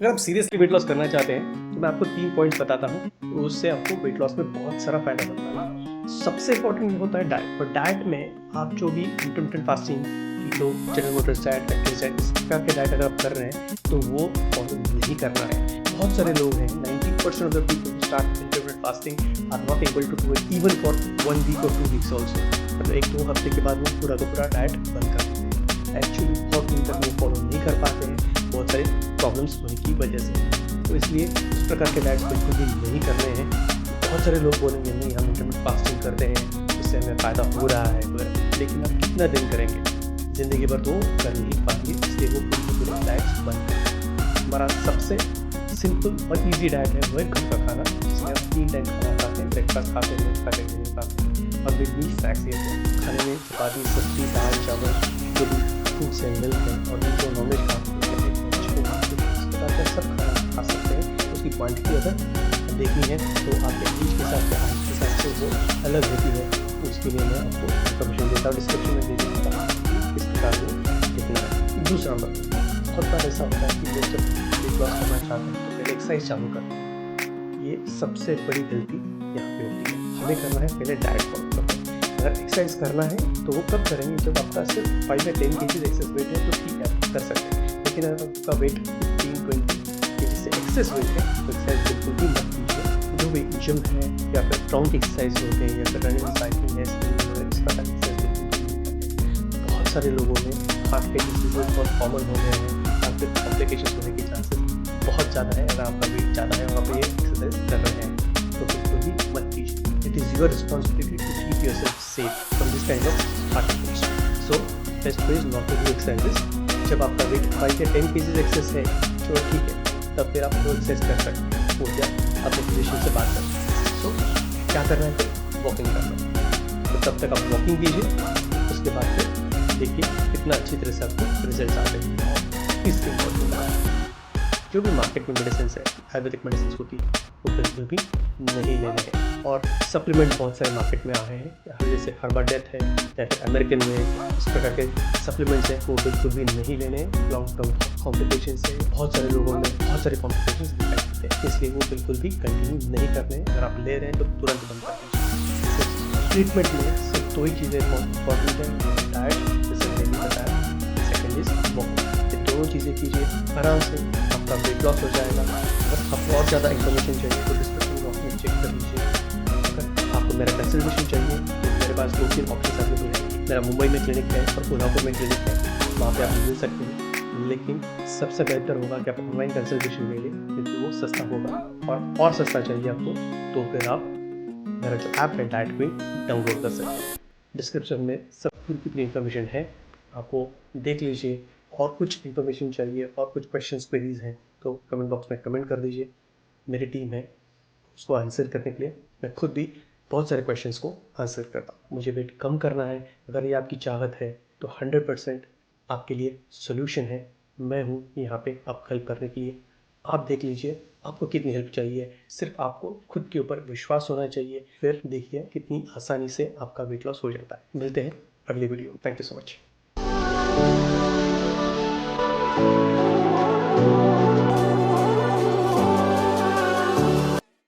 अगर आप seriously weight loss करना चाहते हैं तो मैं आपको 3 पॉइंट्स बताता हूँ, तो उससे आपको वेट लॉस में बहुत सारा फ़ायदा होता है। सबसे इम्पोर्टेंट होता है डाइट, और डाइट में आप जो भी इंटरमिटेंट फास्टिंग की जो general Motors diet, Atkins diet, इस प्रकार के डाइट अगर आप कर रहे हैं तो वो फॉलो नहीं करना है। बहुत सारे लोग हैं, 90% of the people who start intermittent fasting are not able to do it even for 1 week और 2 वीक्स ऑल्सो। मतलब 1-2 हफ्ते के बाद वो पूरा का पूरा डाइट बंद कर देते हैं। एक्चुअली बहुत दिन तक वो फॉलो नहीं कर पाते हैं, बहुत सारे प्रॉब्लम्स होने की वजह से। तो इसलिए इस प्रकार के डाइट्स बिल्कुल भी नहीं करने हैं। बहुत सारे लोग बोलेंगे नहीं हम इंटरमिटेंट फास्टिंग करते हैं, उससे हमें फ़ायदा हो रहा है वगैरह, लेकिन आप कितना दिन करेंगे? ज़िंदगी भर तो कर नहीं पाएंगे, इसलिए वो पूरे डाइट्स बंद करें। हमारा सबसे सिंपल और ईजी डाइट है वो है घर का खाना, जिसमें आप 3 टाइम खाना खाते हैं, ब्रेकफास्ट खाते हैं, लंच खाते हैं, डिनर खाते हैं और मिड मील स्नैक्स लेते हैं। खाने में चपाती, सब्जी, दाल, चावल, जो भी फ्रूट्स हैं, मिल्क है और भी जो नॉनवेज खाते हैं सब खाना खा सकते हैं। उसकी क्वांटिटी अगर देखनी है तो आपके एज के हिसाब से, हाइट के हिसाब से वो अलग होती है। उसके लिए मैं आपको इन्फॉर्मेशन देता हूँ, डिस्क्रिप्शन में दे देता हूँ किस प्रकार से देखना है। दूसरा नंबर, बहुत बार ऐसा होता है कि लोग जब वेट लॉस करना चाहते हैं तो पहले एक्सरसाइज चालू करते हैं। ये सबसे बड़ी गलती यहाँ पे होती है। हमें करना है पहले डाइट फॉलो करना है। अगर एक्सरसाइज करना है तो वो कब करेंगे? जब आपका सिर्फ 5 या 10 kg एक्सेस वेट है तो ठीक है, आप कर सकते हैं। लेकिन अगर आपका वेट 15-20 kg से एक्सेस वेट है तो एक्सरसाइज बिल्कुल भी मत कीजिए। जो भी जिम है या फिर ग्राउंड एक्सरसाइज होते हैं या फिर रनिंग, साइकिलिंग है, इस प्रकार की एक्सरसाइज बिल्कुल भी नहीं करते। बहुत सारे लोगों में हार्ट के डिसीजेज बहुत कॉमन हो गए हैं या फिर कॉम्प्लिकेशन होने के चांसेस बहुत ज़्यादा है। अगर आपका वेट ज़्यादा है और आप ये एक्सरसाइज कर रहे हैं तो बिल्कुल भी मत कीजिए। It is your responsibility to keep yourself safe from this kind of heart attacks. So best way is not to do exercises. जब आपका वेट 5 या 10 kg एक्सेस है, चलो ठीक है, तब फिर आप वो एक्सरसाइज कर सकते हैं। हो गया, अपने फिजिशियन से बात करते हैं। सो क्या करना है? फिर वॉकिंग करना है। तो तब तक आप वॉकिंग कीजिए, उसके बाद फिर देखिए कितना अच्छी तरह से आपको रिजल्ट आते हैं। और इसके इम्पोर्टेंट जो भी मार्केट में मेडिसिन है, आयुर्वेदिक मेडिसिन होती है, वो बिल्कुल भी नहीं लेने हैं। और सप्लीमेंट बहुत सारे मार्केट में आए हैं, जैसे हर्बा डेथ है या फिर अमेरिकन में, इस प्रकार के सप्लीमेंट्स हैं, वो बिल्कुल भी नहीं लेने हैं। लॉन्ग टर्म कॉम्प्लिकेशन से बहुत सारे लोगों में बहुत सारे कॉम्प्लिकेशन दिखाई देते हैं, इसलिए वो बिल्कुल भी कंटिन्यू नहीं करने हैं। अगर आप ले रहे हैं तो तुरंत बंद कर दीजिए। ट्रीटमेंट में सिर्फ 2 ही चीज़ें इंपॉर्टेंट हैं, डाइट जैसे मैंने बताया, सेकेंड इज वॉकिंग। ये दोनों चीज़ें कीजिए, आराम से आपका वेट लॉस हो जाएगा। अगर आपको और ज़्यादा इन्फॉर्मेशन चाहिए तो डिस्क्रिप्शन बॉक्स में चेक कर लीजिए। अगर आपको मेरा कंसल्टेशन चाहिए तो मेरे पास 2-3 ऑप्शन अवेलेबल है। मेरा मुंबई में क्लिनिक है और कोल्हापुर में क्लिनिक है, वहाँ पे आप मिल सकते हैं। लेकिन सबसे बेहतर होगा कि आप ऑनलाइन कंसल्टेशन ले लें, क्योंकि वो सस्ता होगा। और सस्ता चाहिए आपको तो फिर आप मेरा जो ऐप है डाइट क्वीन डाउनलोड कर सकते हैं। डिस्क्रिप्शन में सब पूरी इन्फॉर्मेशन है, आपको देख लीजिए। और कुछ इन्फॉर्मेशन चाहिए और कुछ क्वेश्चंस क्वेरीज हैं तो कमेंट बॉक्स में कमेंट कर दीजिए। मेरी टीम है उसको आंसर करने के लिए। मैं खुद भी बहुत सारे क्वेश्चंस को आंसर करता हूँ। मुझे वेट कम करना है, अगर ये आपकी चाहत है तो 100% आपके लिए सोल्यूशन है। मैं हूँ यहाँ पे आपको हेल्प करने के लिए। आप देख लीजिए आपको कितनी हेल्प चाहिए। सिर्फ आपको खुद के ऊपर विश्वास होना चाहिए, फिर देखिए कितनी आसानी से आपका वेट लॉस हो जाता है। मिलते हैं अगली video. Thank you so much.